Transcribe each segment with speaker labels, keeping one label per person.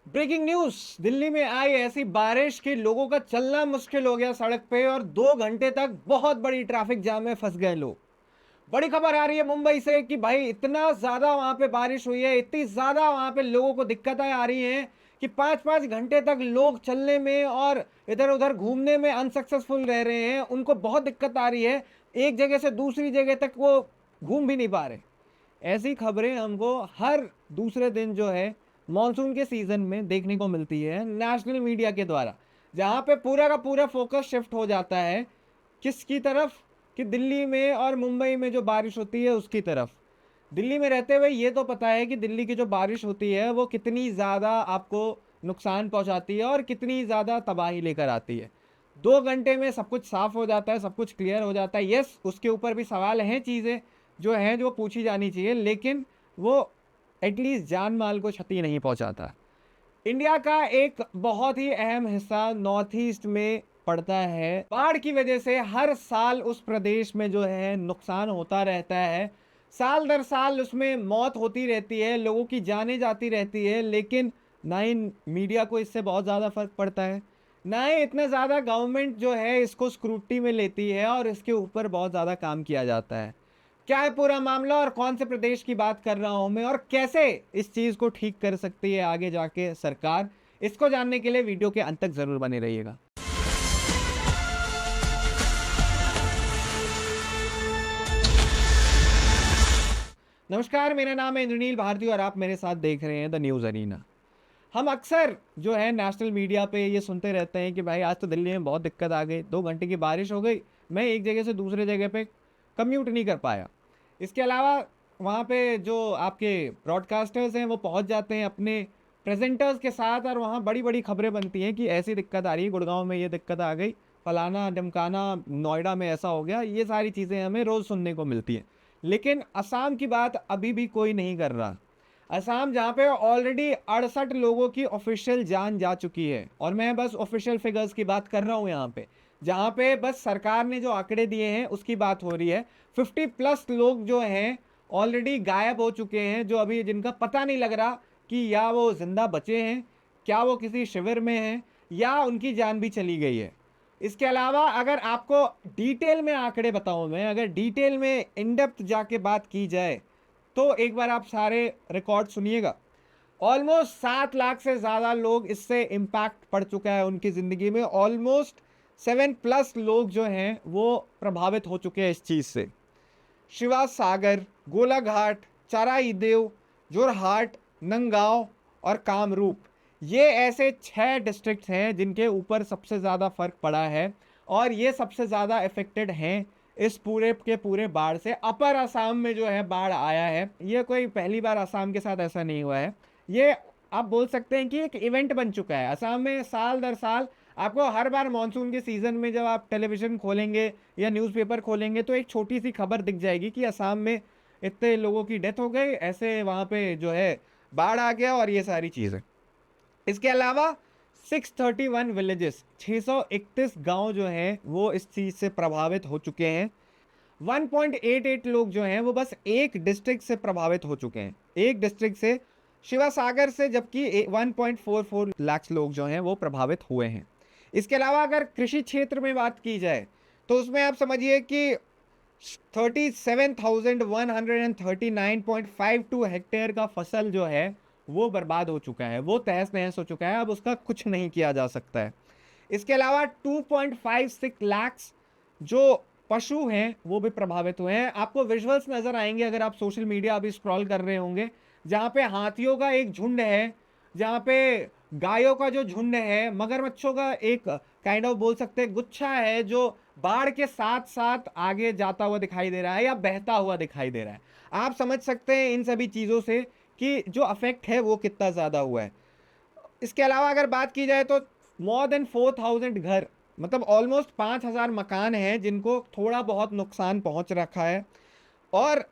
Speaker 1: Breaking news. Delhi में आई ऐसी बारिश कि लोगों का चलना मुश्किल हो गया सड़क पे और 2 घंटे तक बहुत बड़ी ट्रैफिक जाम में फंस गए लोग। बड़ी खबर आ रही है मुंबई से कि भाई इतना ज्यादा वहां पे बारिश हुई है, इतनी ज्यादा वहां पे लोगों को दिक्कतें आ रही हैं कि 5-5 घंटे तक लोग चलने में और इधर उधर घूमने में अनसक्सेसफुल रह रहे हैं। उनको बहुत दिक्कत आ रही है, एक जगह से दूसरी जगह तक वो घूम भी नहीं पा रहे। ऐसी खबरें हमको हर दूसरे दिन जो है मॉनसून के सीजन में देखने को मिलती है नेशनल मीडिया के द्वारा, जहां पे पूरा का पूरा फोकस शिफ्ट हो जाता है किसकी तरफ, कि दिल्ली में और मुंबई में जो बारिश होती है उसकी तरफ। दिल्ली में रहते हुए ये तो पता है कि दिल्ली की जो बारिश होती है वो कितनी ज़्यादा आपको नुकसान पहुंचाती है और कितनी ज़्यादा तबाही लेकर आती है। 2 घंटे में सब कुछ साफ हो जाता है, सब कुछ क्लियर हो जाता है। यस, उसके ऊपर भी सवाल हैं, चीज़ें जो हैं जो पूछी जानी चाहिए, लेकिन वो एटलीस्ट जान माल को क्षति नहीं पहुंचाता। इंडिया का एक बहुत ही अहम हिस्सा नॉर्थ ईस्ट में पड़ता है। बाढ़ की वजह से हर साल उस प्रदेश में जो है नुकसान होता रहता है। साल दर साल उसमें मौत होती रहती है, लोगों की जानें जाती रहती है, लेकिन ना ही मीडिया को इससे बहुत ज़्यादा फर्क पड़ता है, ना ही इतना ज़्यादा गवर्नमेंट जो है इसको स्क्रूटनी में लेती है और इसके ऊपर बहुत ज़्यादा काम किया जाता है। क्या है पूरा मामला और कौन से प्रदेश की बात कर रहा हूं मैं और कैसे इस चीज को ठीक कर सकती है आगे जाके सरकार, इसको जानने के लिए वीडियो के अंत तक जरूर बने रहिएगा। नमस्कार, मेरा नाम है इंद्रनील भारती और आप मेरे साथ देख रहे हैं द न्यूज अरीना। हम अक्सर जो है नेशनल मीडिया पे ये सुनते रहते हैं कि भाई आज तो दिल्ली में बहुत दिक्कत आ गई, 2 घंटे की बारिश हो गई, मैं एक जगह से दूसरे जगह पे कम्यूट नहीं कर पाया। इसके अलावा वहाँ पे जो आपके ब्रॉडकास्टर्स हैं वो पहुँच जाते हैं अपने प्रेजेंटर्स के साथ और वहाँ बड़ी बड़ी खबरें बनती हैं कि ऐसी दिक्कत आ रही है, गुड़गांव में ये दिक्कत आ गई, फलाना ढमकाना, नोएडा में ऐसा हो गया। ये सारी चीज़ें हमें रोज़ सुनने को मिलती हैं, लेकिन असम की बात अभी भी कोई नहीं कर रहा। असम जहाँ पे ऑलरेडी 68 लोगों की ऑफिशियल जान जा चुकी है, और मैं बस ऑफिशियल फिगर्स की बात कर रहा हूँ यहाँ पे, जहाँ पे बस सरकार ने जो आंकड़े दिए हैं उसकी बात हो रही है। 50+ लोग जो हैं ऑलरेडी गायब हो चुके हैं, जो अभी जिनका पता नहीं लग रहा कि या वो जिंदा बचे हैं, क्या वो किसी शिविर में हैं, या उनकी जान भी चली गई है। इसके अलावा अगर आपको डिटेल में आंकड़े बताऊं, मैं अगर डिटेल में इन डेप्थ जाके बात की जाए तो एक बार आप सारे रिकॉर्ड सुनिएगा। ऑलमोस्ट 7 लाख से ज़्यादा लोग इससे इम्पैक्ट पड़ चुका है उनकी ज़िंदगी में। ऑलमोस्ट 7+ लोग जो हैं वो प्रभावित हो चुके हैं इस चीज़ से। शिवा सागर, गोलाघाट, चराईदेव, जोरहाट, नंगांव और कामरूप, ये ऐसे 6 डिस्ट्रिक्ट्स हैं जिनके ऊपर सबसे ज़्यादा फर्क पड़ा है और ये सबसे ज़्यादा इफेक्टेड हैं इस पूरे के पूरे बाढ़ से। अपर असम में जो है बाढ़ आया है, ये कोई पहली बार असम के साथ ऐसा नहीं हुआ है। ये आप बोल सकते हैं कि एक इवेंट बन चुका है असम में। साल दर साल आपको हर बार मानसून के सीज़न में जब आप टेलीविज़न खोलेंगे या न्यूज़पेपर खोलेंगे तो एक छोटी सी खबर दिख जाएगी कि असम में इतने लोगों की डेथ हो गई, ऐसे वहाँ पे जो है बाढ़ आ गया और ये सारी चीज़ें। इसके अलावा 631 विलेजेस, 631 गांव जो हैं वो इस चीज़ से प्रभावित हो चुके हैं। 1.88 लोग जो हैं वो बस एक डिस्ट्रिक्ट से प्रभावित हो चुके हैं, एक डिस्ट्रिक्ट से, शिवा सागर से, जबकि 1.44 लाख लोग जो हैं वो प्रभावित हुए हैं। इसके अलावा अगर कृषि क्षेत्र में बात की जाए तो उसमें आप समझिए कि 37,139.52 हेक्टेयर का फसल जो है वो बर्बाद हो चुका है, वो तहस नहस हो चुका है, अब उसका कुछ नहीं किया जा सकता है। इसके अलावा 2.56 लाख जो पशु हैं वो भी प्रभावित हुए हैं। आपको विजुअल्स नजर आएंगे अगर आप सोशल मीडिया अभी स्क्रॉल कर रहे होंगे, जहाँ पे हाथियों का एक झुंड है, जहाँ पे गायों का जो झुंड है, मगरमच्छों का एक काइंड ऑफ बोल सकते हैं गुच्छा है, जो बाढ़ के साथ साथ आगे जाता हुआ दिखाई दे रहा है या बहता हुआ दिखाई दे रहा है। आप समझ सकते हैं इन सभी चीज़ों से कि जो अफेक्ट है वो कितना ज़्यादा हुआ है। इसके अलावा अगर बात की जाए तो मोर देन 4,000 घर, मतलब ऑलमोस्ट 5,000 मकान हैं जिनको थोड़ा बहुत नुकसान पहुंच रखा है, और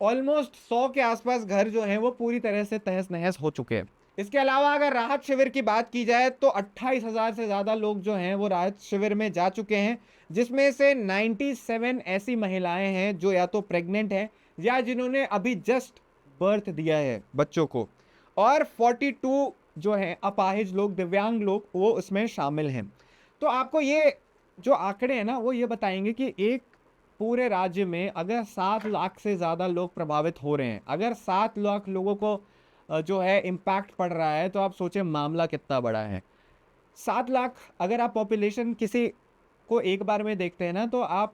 Speaker 1: ऑलमोस्ट 100 के आसपास घर जो हैं वो पूरी तरह से तहस नहस हो चुके हैं। इसके अलावा अगर राहत शिविर की बात की जाए तो 28,000 से ज़्यादा लोग जो हैं वो राहत शिविर में जा चुके हैं, जिसमें से 97 ऐसी महिलाएं हैं जो या तो प्रेग्नेंट हैं या जिन्होंने अभी जस्ट बर्थ दिया है बच्चों को, और 42 जो हैं अपाहिज लोग, दिव्यांग लोग, वो इसमें शामिल हैं। तो आपको ये जो आंकड़े हैं ना, वो ये बताएंगे कि एक पूरे राज्य में अगर 7 लाख से ज़्यादा लोग प्रभावित हो रहे हैं, अगर 7 लाख लोगों को जो है इम्पैक्ट पड़ रहा है, तो आप सोचें मामला कितना बड़ा है। 7 लाख अगर आप पॉपुलेशन किसी को एक बार में देखते हैं ना, तो आप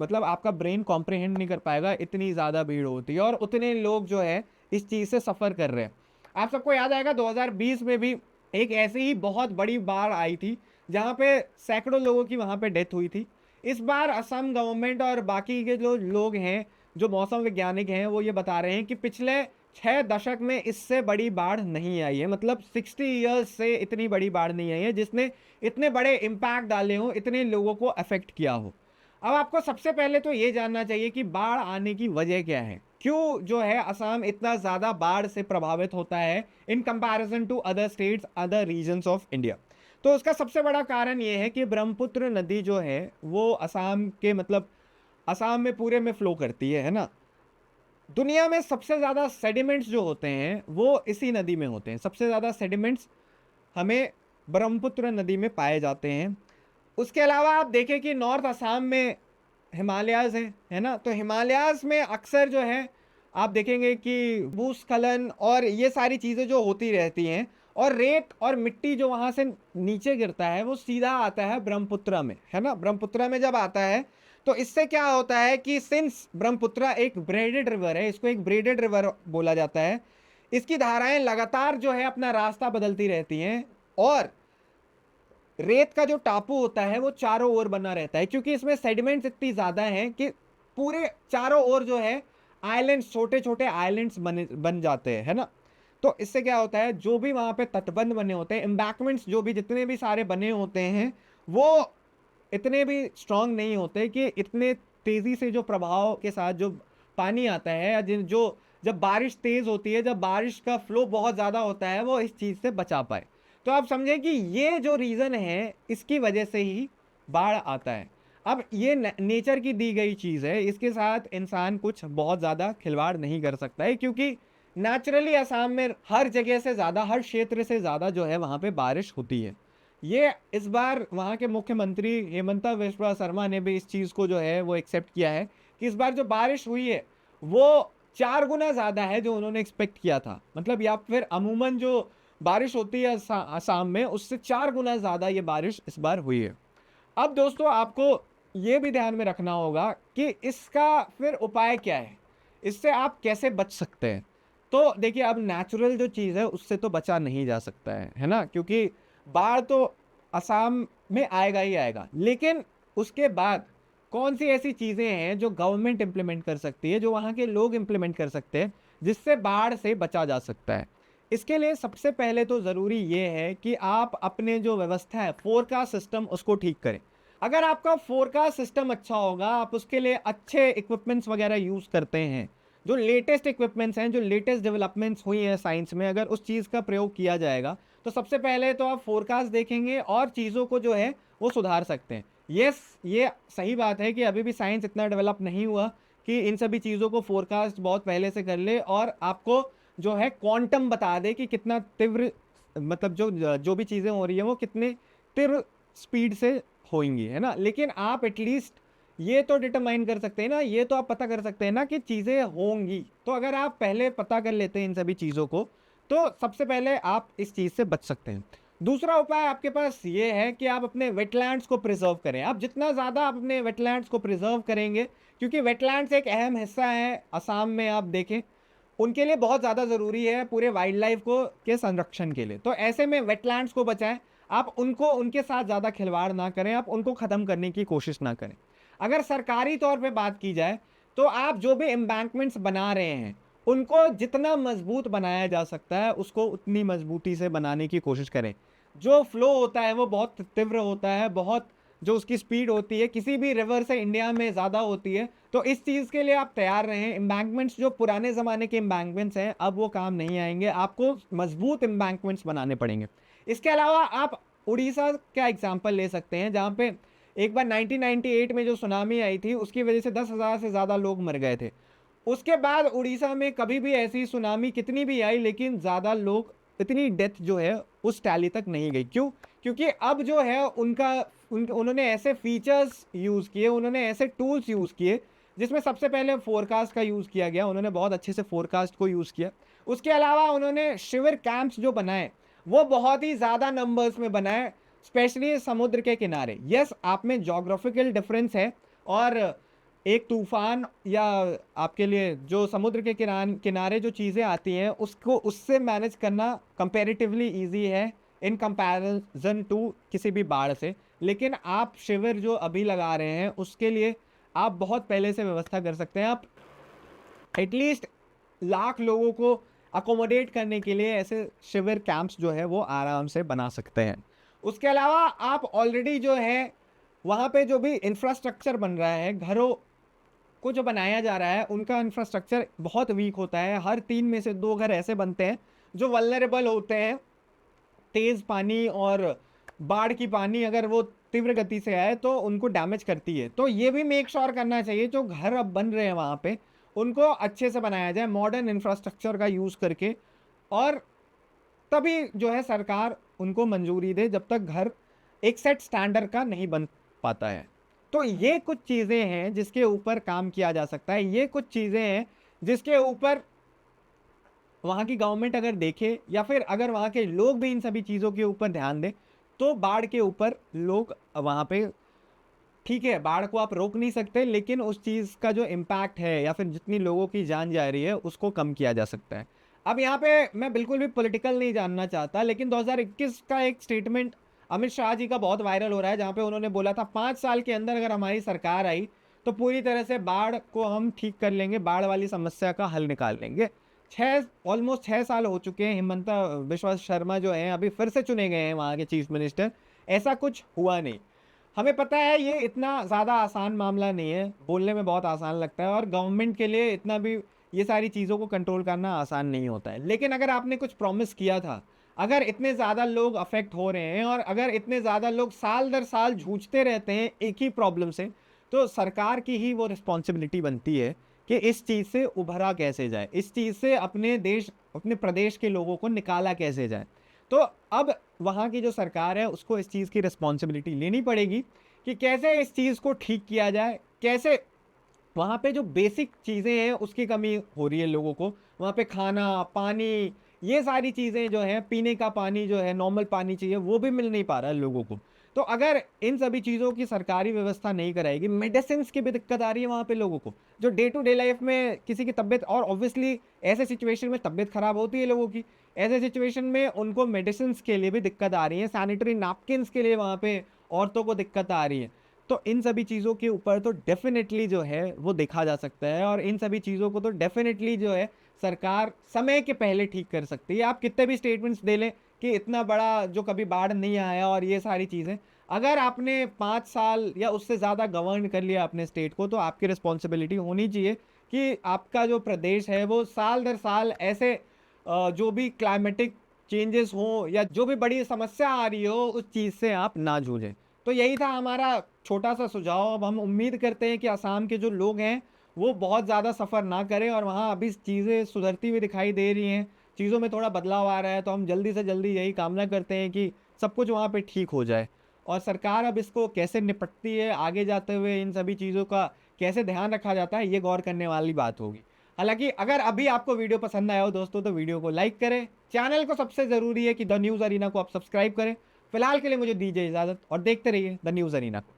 Speaker 1: मतलब आपका ब्रेन कॉम्प्रिहेंड नहीं कर पाएगा, इतनी ज़्यादा भीड़ होती है और उतने लोग जो है इस चीज़ से सफ़र कर रहे हैं। आप सबको याद आएगा 2020 में भी एक ऐसी ही बहुत बड़ी बाढ़ आई थी, जहाँ पे सैकड़ों लोगों की वहाँ पे डेथ हुई थी। इस बार असम गवर्नमेंट और बाकी के जो लोग हैं, जो मौसम वैज्ञानिक हैं, वो ये बता रहे हैं कि पिछले 6 दशक में इससे बड़ी बाढ़ नहीं आई है। मतलब 60 ईयर्स से इतनी बड़ी बाढ़ नहीं आई है जिसने इतने बड़े इम्पैक्ट डाले हों, इतने लोगों को अफेक्ट किया हो। अब आपको सबसे पहले तो ये जानना चाहिए कि बाढ़ आने की वजह क्या है, क्यों जो है असम इतना ज़्यादा बाढ़ से प्रभावित होता है in comparison to other states, other regions of India. तो उसका सबसे बड़ा कारण ये है कि ब्रह्मपुत्र नदी जो है वो असम के मतलब असम में पूरे में फ्लो करती है ना। दुनिया में सबसे ज़्यादा सेडिमेंट्स जो होते हैं वो इसी नदी में होते हैं। सबसे ज़्यादा सेडिमेंट्स हमें ब्रह्मपुत्र नदी में पाए जाते हैं। उसके अलावा आप देखें कि नॉर्थ असम में हिमालयाज़ है ना, तो हिमालयाज़ में अक्सर जो है आप देखेंगे कि भूस्खलन और ये सारी चीज़ें जो होती रहती हैं, और रेत और मिट्टी जो वहाँ से नीचे गिरता है वो सीधा आता है ब्रह्मपुत्र में, है ना। ब्रह्मपुत्र में जब आता है तो इससे क्या होता है कि सिंस ब्रह्मपुत्र एक ब्रेडेड रिवर है, इसको एक ब्रेडेड रिवर बोला जाता है, इसकी धाराएं लगातार जो है अपना रास्ता बदलती रहती हैं और रेत का जो टापू होता है वो चारों ओर बना रहता है, क्योंकि इसमें सेडिमेंट्स इतनी ज़्यादा हैं कि पूरे चारों ओर जो है आइलैंड्स, छोटे छोटे आइलैंड्स बन जाते हैं, है ना। तो इससे क्या होता है, जो भी वहाँ पे तटबंध बने होते हैं, एम्बैंकमेंट्स जो भी जितने भी सारे बने होते हैं, वो इतने भी स्ट्रांग नहीं होते कि इतने तेज़ी से जो प्रभाव के साथ जो पानी आता है, या जो जब बारिश तेज़ होती है, जब बारिश का फ्लो बहुत ज़्यादा होता है, वो इस चीज़ से बचा पाए। तो आप समझें कि ये जो रीज़न है, इसकी वजह से ही बाढ़ आता है। अब ये नेचर की दी गई चीज़ है, इसके साथ इंसान कुछ बहुत ज़्यादा खिलवाड़ नहीं कर सकता है, क्योंकि नेचुरली असम में हर जगह से ज़्यादा, हर क्षेत्र से ज़्यादा जो है वहाँ पे बारिश होती है। ये इस बार वहाँ के मुख्यमंत्री हेमंता बिस्वा शर्मा ने भी इस चीज़ को जो है वो एक्सेप्ट किया है कि इस बार जो बारिश हुई है वो 4 गुना ज़्यादा है जो उन्होंने एक्सपेक्ट किया था। मतलब या फिर अमूमन जो बारिश होती है असम में, उससे 4 गुना ज़्यादा ये बारिश इस बार हुई है। अब दोस्तों आपको ये भी ध्यान में रखना होगा कि इसका फिर उपाय क्या है, इससे आप कैसे बच सकते हैं। तो देखिए, अब नेचुरल जो चीज़ है उससे तो बचा नहीं जा सकता है ना, क्योंकि बाढ़ तो असम में आएगा ही आएगा, लेकिन उसके बाद कौन सी ऐसी चीज़ें हैं जो गवर्नमेंट इम्प्लीमेंट कर सकती है, जो वहाँ के लोग इम्प्लीमेंट कर सकते हैं, जिससे बाढ़ से बचा जा सकता है। इसके लिए सबसे पहले तो ज़रूरी ये है कि आप अपने जो व्यवस्था है, फोरकास्ट सिस्टम, उसको ठीक करें। अगर आपका फोरकास्ट सिस्टम अच्छा होगा, आप उसके लिए अच्छे इक्विपमेंट्स वगैरह यूज़ करते हैं, जो लेटेस्ट इक्विपमेंट्स हैं, जो लेटेस्ट डेवलपमेंट्स हुई हैं साइंस में, अगर उस चीज़ का प्रयोग किया जाएगा, तो सबसे पहले तो आप फोरकास्ट देखेंगे और चीज़ों को जो है वो सुधार सकते हैं। यस, ये सही बात है कि अभी भी साइंस इतना डेवलप नहीं हुआ कि इन सभी चीज़ों को फोरकास्ट बहुत पहले से कर ले और आपको जो है क्वांटम बता दे कि कितना तीव्र, मतलब जो भी चीज़ें हो रही हैं वो कितने तीव्र स्पीड से होंगी, है ना। लेकिन आप एटलीस्ट ये तो डिटरमाइन कर सकते हैं ना, ये तो आप पता कर सकते हैं ना कि चीज़ें होंगी। तो अगर आप पहले पता कर लेते हैं इन सभी चीज़ों को, तो सबसे पहले आप इस चीज़ से बच सकते हैं। दूसरा उपाय आपके पास ये है कि आप अपने वेटलैंड्स को प्रिजर्व करें। आप जितना ज़्यादा आप अपने वेटलैंड्स को प्रिजर्व करेंगे, क्योंकि वेटलैंड्स एक अहम हिस्सा है असम में, आप देखें उनके लिए बहुत ज़्यादा ज़रूरी है पूरे वाइल्ड लाइफ को के संरक्षण के लिए। तो ऐसे में वेटलैंड्स को बचाएं, आप उनको, उनके साथ ज़्यादा खिलवाड़ ना करें, आप उनको ख़त्म करने की कोशिश ना करें। अगर सरकारी तौर पे बात की जाए, तो आप जो भी एम्बैंकमेंट्स बना रहे हैं उनको जितना मजबूत बनाया जा सकता है उसको उतनी मजबूती से बनाने की कोशिश करें। जो फ्लो होता है वो बहुत तीव्र होता है, बहुत जो उसकी स्पीड होती है किसी भी रिवर से इंडिया में ज़्यादा होती है। तो इस चीज़ के लिए आप तैयार रहें। एम्बैंकमेंट्स जो पुराने ज़माने के एम्बैंकमेंट्स हैं अब वो काम नहीं आएंगे, आपको मजबूत एम्बैंकमेंट्स बनाने पड़ेंगे। इसके अलावा आप उड़ीसा का एग्जाम्पल ले सकते हैं, जहाँ पे एक बार 1998 में जो सुनामी आई थी उसकी वजह से 10,000 से ज़्यादा लोग मर गए थे। उसके बाद उड़ीसा में कभी भी ऐसी सुनामी कितनी भी आई, लेकिन ज़्यादा लोग इतनी डेथ जो है उस टैली तक नहीं गई। क्यों? क्योंकि अब जो है उन्होंने ऐसे फीचर्स यूज़ किए, उन्होंने ऐसे टूल्स यूज़ किए जिसमें सबसे पहले फोरकास्ट का यूज़ किया गया। उन्होंने बहुत अच्छे से फोरकास्ट को यूज़ किया। उसके अलावा उन्होंने शिविर कैंप्स जो बनाए वो बहुत ही ज़्यादा नंबर्स में बनाए, स्पेशली समुद्र के किनारे। यस, आप में जोग्राफिकल डिफरेंस है और एक तूफान या आपके लिए जो समुद्र के किनारे जो चीज़ें आती हैं उसको उससे मैनेज करना कंपैरेटिवली इजी है इन कंपैरिजन टू किसी भी बाढ़ से। लेकिन आप शिविर जो अभी लगा रहे हैं उसके लिए आप बहुत पहले से व्यवस्था कर सकते हैं। आप एटलीस्ट लाख लोगों को अकोमोडेट करने के लिए ऐसे शिविर कैंप्स जो है वो आराम से बना सकते हैं। उसके अलावा आप ऑलरेडी जो है वहाँ पे जो भी इंफ्रास्ट्रक्चर बन रहा है, घरों को जो बनाया जा रहा है उनका इंफ्रास्ट्रक्चर बहुत वीक होता है। हर 3 में से 2 घर ऐसे बनते हैं जो वल्नरेबल होते हैं। तेज़ पानी और बाढ़ की पानी अगर वो तीव्र गति से आए तो उनको डैमेज करती है। तो ये भी मेक श्योर करना चाहिए जो घर अब बन रहे हैं वहाँ पे उनको अच्छे से बनाया जाए मॉडर्न इंफ्रास्ट्रक्चर का यूज़ करके, और तभी जो है सरकार उनको मंजूरी दे जब तक घर एक सेट स्टैंडर्ड का नहीं बन पाता है। तो ये कुछ चीज़ें हैं जिसके ऊपर काम किया जा सकता है। ये कुछ चीज़ें हैं जिसके ऊपर वहाँ की गवर्नमेंट अगर देखे या फिर अगर वहाँ के लोग भी इन सभी चीज़ों के ऊपर ध्यान दें तो बाढ़ के ऊपर लोग वहाँ पे, ठीक है बाढ़ को आप रोक नहीं सकते लेकिन उस चीज़ का जो इम्पैक्ट है या फिर जितनी लोगों की जान जा रही है उसको कम किया जा सकता है। अब यहाँ पे मैं बिल्कुल भी पॉलिटिकल नहीं जानना चाहता, लेकिन 2021 का एक स्टेटमेंट अमित शाह जी का बहुत वायरल हो रहा है जहाँ पे उन्होंने बोला था 5 साल के अंदर अगर हमारी सरकार आई तो पूरी तरह से बाढ़ को हम ठीक कर लेंगे, बाढ़ वाली समस्या का हल निकाल लेंगे। ऑलमोस्ट 6 साल हो चुके हैं, हिमंता बिश्वा शर्मा जो हैं अभी फिर से चुने गए हैं वहाँ के चीफ मिनिस्टर, ऐसा कुछ हुआ नहीं। हमें पता है ये इतना ज़्यादा आसान मामला नहीं है, बोलने में बहुत आसान लगता है और गवर्नमेंट के लिए इतना भी ये सारी चीज़ों को कंट्रोल करना आसान नहीं होता है। लेकिन अगर आपने कुछ प्रॉमिस किया था, अगर इतने ज़्यादा लोग अफेक्ट हो रहे हैं और अगर इतने ज़्यादा लोग साल दर साल जूझते रहते हैं एक ही प्रॉब्लम से, तो सरकार की ही वो रिस्पॉन्सिबिलिटी बनती है कि इस चीज़ से उभरा कैसे जाए, इस चीज़ से अपने देश अपने प्रदेश के लोगों को निकाला कैसे जाए। तो अब वहाँ की जो सरकार है उसको इस चीज़ की रिस्पॉन्सिबिलिटी लेनी पड़ेगी कि कैसे इस चीज़ को ठीक किया जाए, कैसे वहाँ पे जो बेसिक चीज़ें हैं उसकी कमी हो रही है लोगों को, वहाँ पे खाना, पानी, ये सारी चीज़ें जो हैं, पीने का पानी जो है, नॉर्मल पानी चाहिए, वो भी मिल नहीं पा रहा है लोगों को। तो अगर इन सभी चीज़ों की सरकारी व्यवस्था नहीं कराएगी, मेडिसिन्स की भी दिक्कत आ रही है वहाँ पे लोगों को, जो डे टू डे लाइफ में किसी की तबीयत, और ऑब्वियसली ऐसे सिचुएशन में तबीयत खराब होती है लोगों की, ऐसे सिचुएशन में उनको मेडिसिन्स के लिए भी दिक्कत आ रही है, सैनिटरी नैपकिन्स के लिए वहाँ पे औरतों को दिक्कत आ रही है। तो इन सभी चीज़ों के ऊपर तो डेफ़िनेटली जो है वो देखा जा सकता है और इन सभी चीज़ों को तो डेफ़िनेटली जो है सरकार समय के पहले ठीक कर सकती है। आप कितने भी स्टेटमेंट्स दे लें कि इतना बड़ा जो कभी बाढ़ नहीं आया और ये सारी चीज़ें, अगर आपने 5 साल या उससे ज़्यादा गवर्न कर लिया अपने स्टेट को, तो आपकी रिस्पॉन्सिबिलिटी होनी चाहिए कि आपका जो प्रदेश है वो साल दर साल ऐसे जो भी क्लाइमेटिक चेंजेस हों या जो भी बड़ी समस्या आ रही हो उस चीज़ से आप ना जूझें। तो यही था हमारा छोटा सा सुझाव। अब हम उम्मीद करते हैं कि असम के जो लोग हैं वो बहुत ज़्यादा सफ़र ना करें और वहाँ अभी चीज़ें सुधरती हुई दिखाई दे रही हैं, चीज़ों में थोड़ा बदलाव आ रहा है, तो हम जल्दी से जल्दी यही कामना करते हैं कि सब कुछ वहाँ पे ठीक हो जाए। और सरकार अब इसको कैसे निपटती है आगे जाते हुए, इन सभी चीज़ों का कैसे ध्यान रखा जाता है, ये गौर करने वाली बात होगी। हालांकि अगर अभी आपको वीडियो पसंद आया हो दोस्तों तो वीडियो को लाइक करें, चैनल को सबसे ज़रूरी है कि द न्यूज़ अरीना को आप सब्सक्राइब करें। फिलहाल के लिए मुझे दीजिए इजाज़त और देखते रहिए द न्यूज़ अरीना को।